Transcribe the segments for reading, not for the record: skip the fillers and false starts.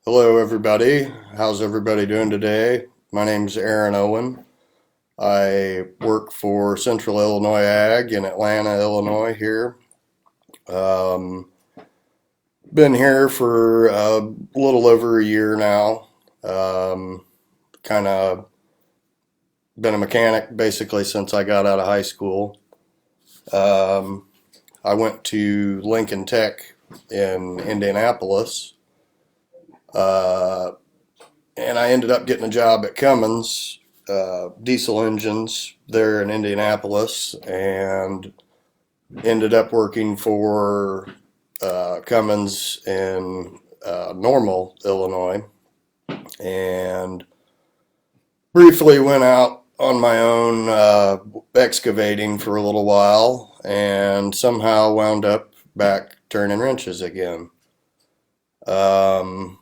Hello, everybody. How's everybody doing today? My name's Owen. I work for Central Illinois Ag in Atlanta, Illinois here. Um, Been here for a little over a year now. Um, kind of been a mechanic basically since I got out of high school. Um, I went to Lincoln Tech in Indianapolis. Uh, and I ended up getting a job at Cummins Diesel Engines there in Indianapolis, and ended up working for Cummins in Normal, Illinois, and briefly went out on my own excavating for a little while, and somehow wound up back turning wrenches again. Um,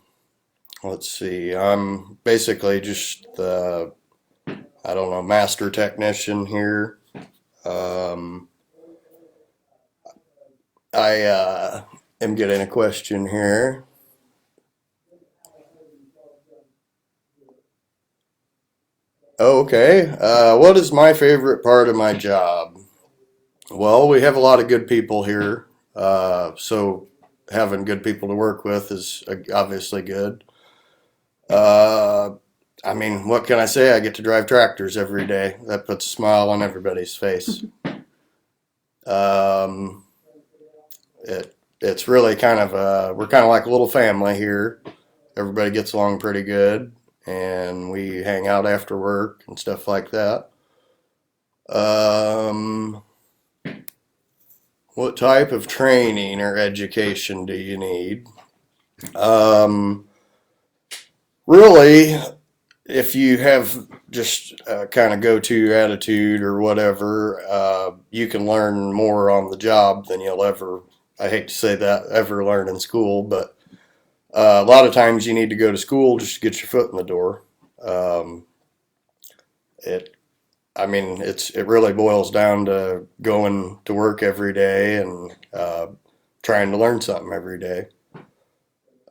let's see, I'm basically just the I don't know, master technician here. Um, I am getting a question here. Okay, what is my favorite part of my job? Well, we have a lot of good people here, so having good people to work with is obviously good. Uh, I mean, what can I say? I get to drive tractors every day. That puts a smile on everybody's face. Um, it's really kind of we're kind of like a little family here. Everybody gets along pretty good, and we hang out after work and stuff like that. Um, what type of training or education do you need? Um, Really, if you have just a kind of go-to attitude or whatever, you can learn more on the job than you'll ever. I hate to say that ever learn in school, but a lot of times you need to go to school just to get your foot in the door. Um, it I mean, it really boils down to going to work every day and trying to learn something every day.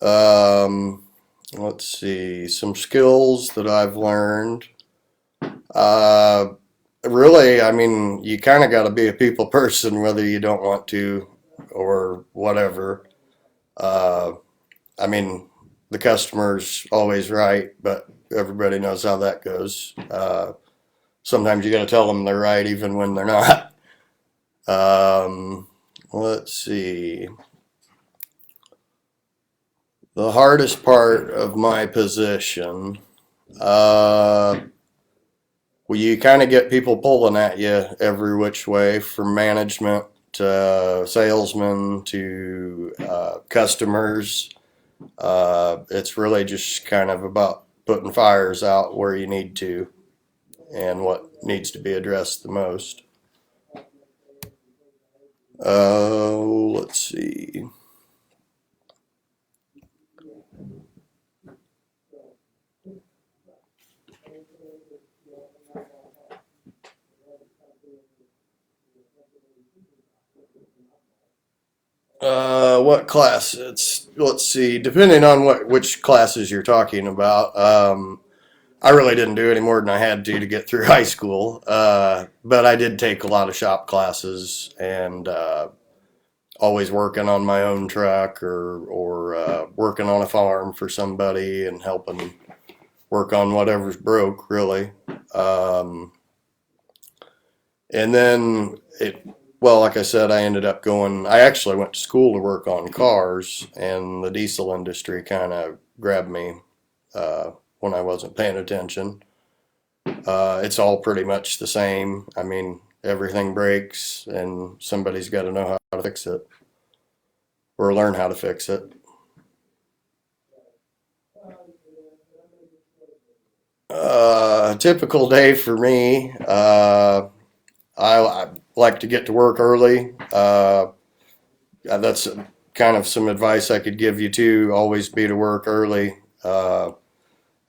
Um, let's see, some skills that I've learned. Uh, Really, I mean, you kind of got to be a people person whether you don't want to or whatever. Uh, I mean, the customer's always right, but everybody knows how that goes. Sometimes you got to tell them they're right even when they're not. Um, let's see. The hardest part of my position, uh, well, you kind of get people pulling at you every which way, from management to salesmen to customers. It's really just kind of about putting fires out where you need to and what needs to be addressed the most. Let's see. What class? Let's see. Depending on which classes you're talking about, I really didn't do any more than I had to get through high school. But I did take a lot of shop classes, and always working on my own truck or working on a farm for somebody and helping work on whatever's broke, really. Um, and then it well, like I said, I ended up going. I actually went to school to work on cars, and the diesel industry kind of grabbed me when I wasn't paying attention. It's all pretty much the same. I mean, everything breaks, and somebody's got to know how to fix it or learn how to fix it. Typical day for me. I like to get to work early. That's kind of some advice I could give you too. Always be to work early. I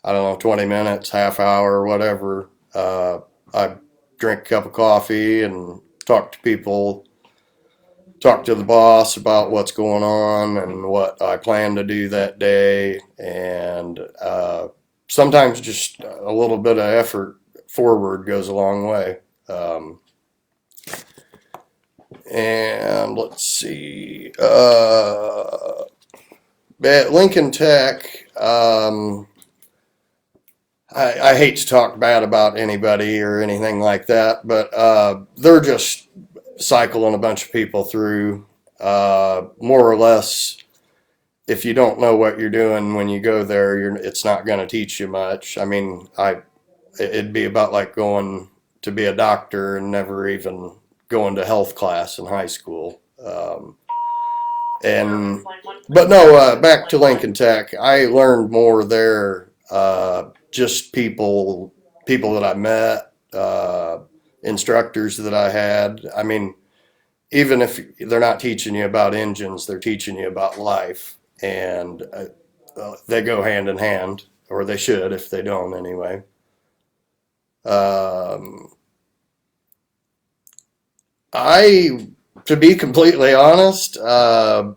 don't know, 20 minutes, half hour, whatever. I drink a cup of coffee and talk to people talk to the boss about what's going on and what I plan to do that day. And sometimes just a little bit of effort forward goes a long way. And let's see. At Lincoln Tech, I hate to talk bad about anybody or anything like that, but they're just cycling a bunch of people through, more or less. If you don't know what you're doing when you go there, it's not going to teach you much. I mean, it'd be about like going to be a doctor and never even going to health class in high school. And but no, back to Lincoln Tech, I learned more there. Just people that I met, instructors that I had. I mean, even if they're not teaching you about engines, they're teaching you about life, and they go hand in hand, or they should if they don't anyway. Um, I, to be completely honest, I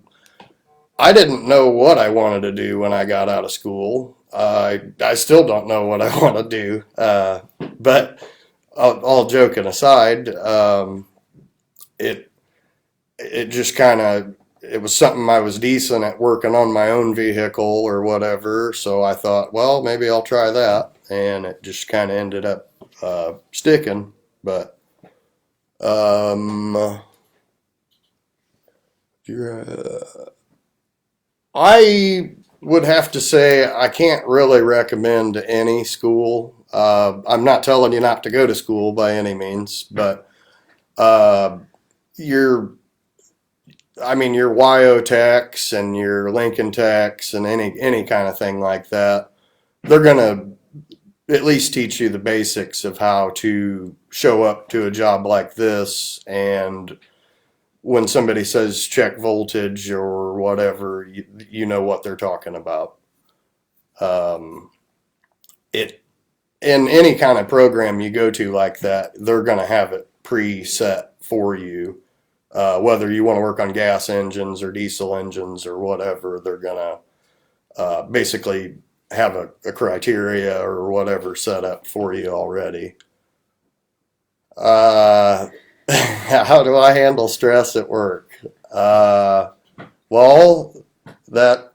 didn't know what I wanted to do when I got out of school. I still don't know what I want to do. But all joking aside, it it just kind of it was something I was decent at working on my own vehicle or whatever. So I thought, well, maybe I'll try that, and it just kind of ended up sticking. But um, I would have to say I can't really recommend any school. I'm not telling you not to go to school by any means, but uh, your, I mean, your YO Techs and your Lincoln Techs and any kind of thing like that, they're gonna at least teach you the basics of how to show up to a job like this. And when somebody says check voltage or whatever, you know what they're talking about. Um, it in any kind of program you go to like that, they're going to have it preset for you. Whether you want to work on gas engines or diesel engines or whatever, they're going to basically have a criteria or whatever set up for you already. Uh, how do I handle stress at work? Uh, well, that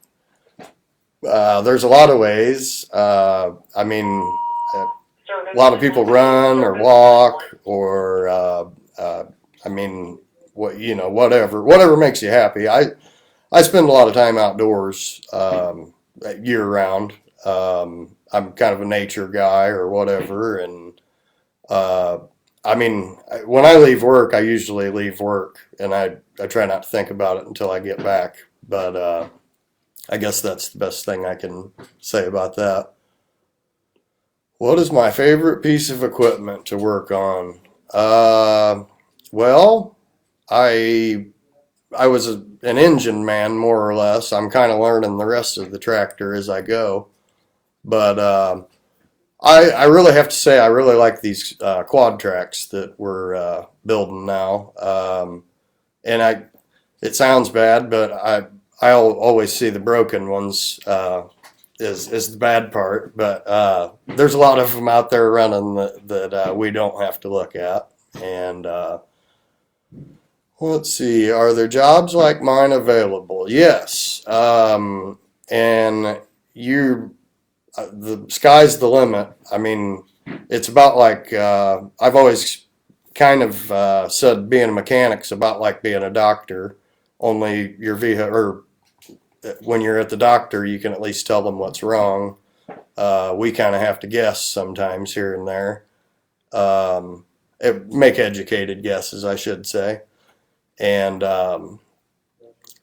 there's a lot of ways. I mean, a lot of people run or walk or I mean, whatever makes you happy. I spend a lot of time outdoors, year round. I'm kind of a nature guy or whatever, and uh, I mean, when I leave work, I usually leave work, and I try not to think about it until I get back. But I guess that's the best thing I can say about that. What is my favorite piece of equipment to work on? Well, I I was an engine man more or less. I'm kind of learning the rest of the tractor as I go, but I really have to say I really like these quad tracks that we're building now. And it sounds bad, but I'll always see the broken ones is the bad part. But there's a lot of them out there running that we don't have to look at. And let's see, are there jobs like mine available? Yes. And you, the sky's the limit. I mean, it's about like I've always kind of said being a mechanic's about like being a doctor. Only your vehicle, or when you're at the doctor, you can at least tell them what's wrong. We kind of have to guess sometimes here and there. Um, Make educated guesses, I should say. And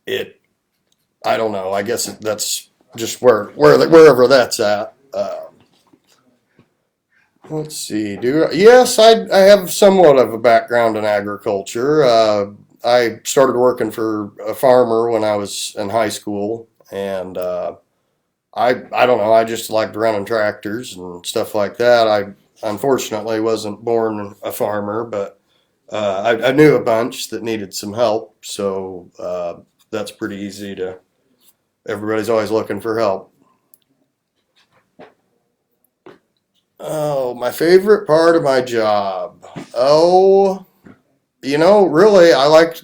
it, I don't know. I guess that's just wherever that's at. Let's see. Yes, I have somewhat of a background in agriculture. I started working for a farmer when I was in high school, and I don't know. I just liked running tractors and stuff like that. I unfortunately wasn't born a farmer, but I knew a bunch that needed some help, so that's pretty easy to. Everybody's always looking for help. Oh, my favorite part of my job. Oh, really, I like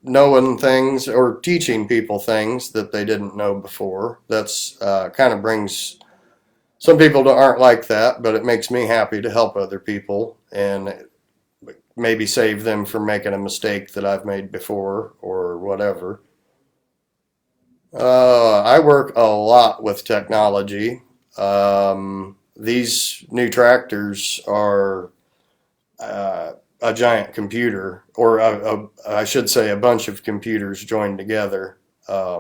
knowing things or teaching people things that they didn't know before. That's kind of brings some people aren't like that, but it makes me happy to help other people and maybe save them from making a mistake that I've made before or whatever. I work a lot with technology. These new tractors are a giant computer, or I should say, a bunch of computers joined together. I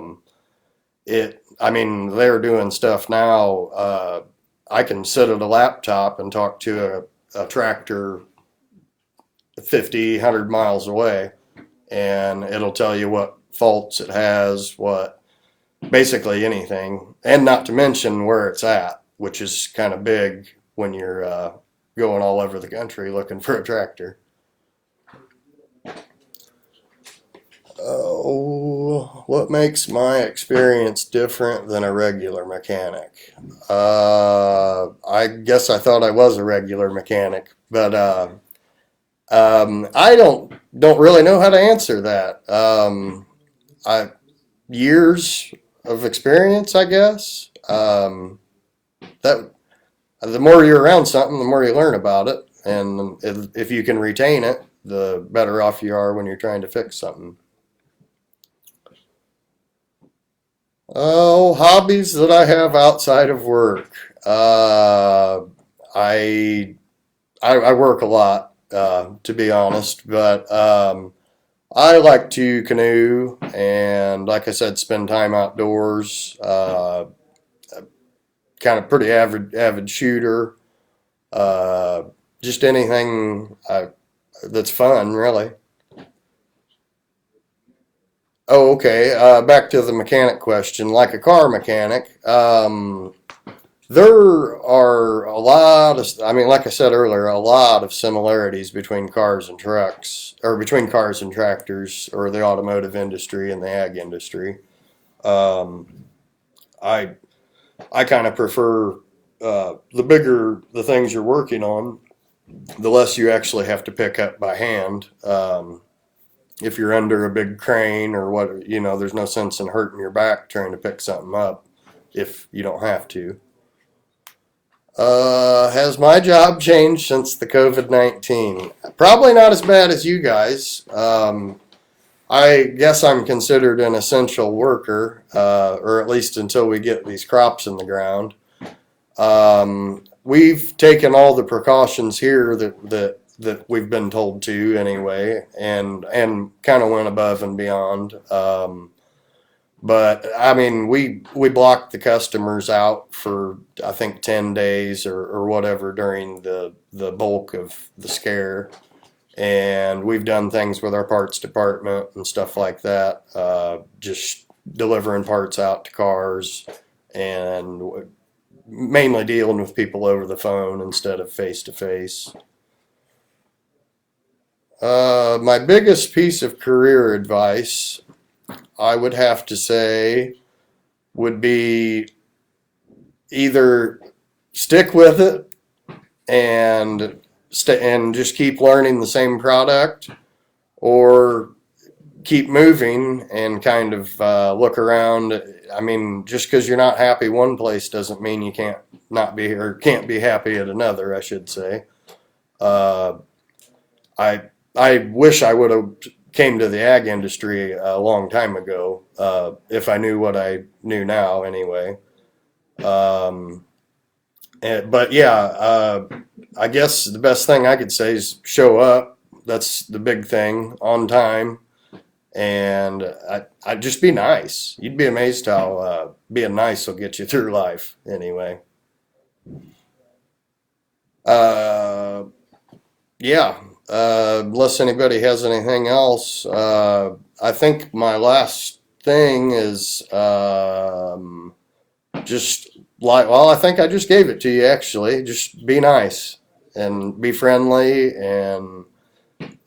mean, they're doing stuff now. I can sit at a laptop and talk to a tractor 50, 100 miles away, and it'll tell you what faults it has, what basically anything, and not to mention where it's at, which is kind of big when you're going all over the country looking for a tractor. Oh, what makes my experience different than a regular mechanic? I guess I thought I was a regular mechanic, but I don't really know how to answer that. I years of experience, I guess. That the more you're around something, the more you learn about it, and if you can retain it, the better off you are when you're trying to fix something. Oh, hobbies that I have outside of work. I, I work a lot, to be honest, but I like to canoe and, like I said, spend time outdoors. Kind of pretty avid shooter. Uh, just anything that's fun, really. Oh, okay. Back to the mechanic question. Like a car mechanic, there are a lot of, I mean, like I said earlier, a lot of similarities between cars and trucks, or between cars and tractors, or the automotive industry and the ag industry. Um, I I kind of prefer the bigger the things you're working on, the less you actually have to pick up by hand. If you're under a big crane or what, there's no sense in hurting your back trying to pick something up if you don't have to. Has my job changed since the COVID-19? Probably not as bad as you guys. I guess I'm considered an essential worker, or at least until we get these crops in the ground. We've taken all the precautions here that we've been told to anyway, and kind of went above and beyond. But I mean, we blocked the customers out for I think 10 days or whatever during the bulk of the scare, and we've done things with our parts department and stuff like that. Just delivering parts out to cars and mainly dealing with people over the phone instead of face to face. My biggest piece of career advice, I would have to say, would be either stick with it and and just keep learning the same product, or keep moving and kind of look around. I mean, just because you're not happy one place doesn't mean you can't not be or can't be happy at another, I should say. Uh, I I wish I would have came to the ag industry a long time ago, if I knew what I knew now anyway. Um, but yeah, I guess the best thing I could say is show up. That's the big thing, on time, and I'd just be nice. You'd be amazed how being nice will get you through life anyway. Uh, yeah, unless anybody has anything else, I think my last thing is just like, well, I think I just gave it to you actually. Just be nice and be friendly and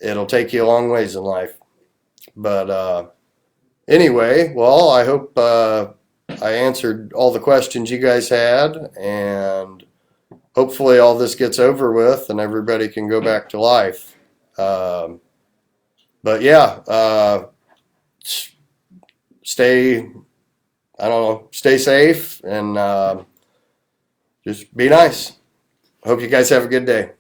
it'll take you a long ways in life. But anyway, well, I hope I answered all the questions you guys had, and hopefully all this gets over with and everybody can go back to life. Um, but yeah, stay, I don't know, stay safe and just be nice. Hope you guys have a good day.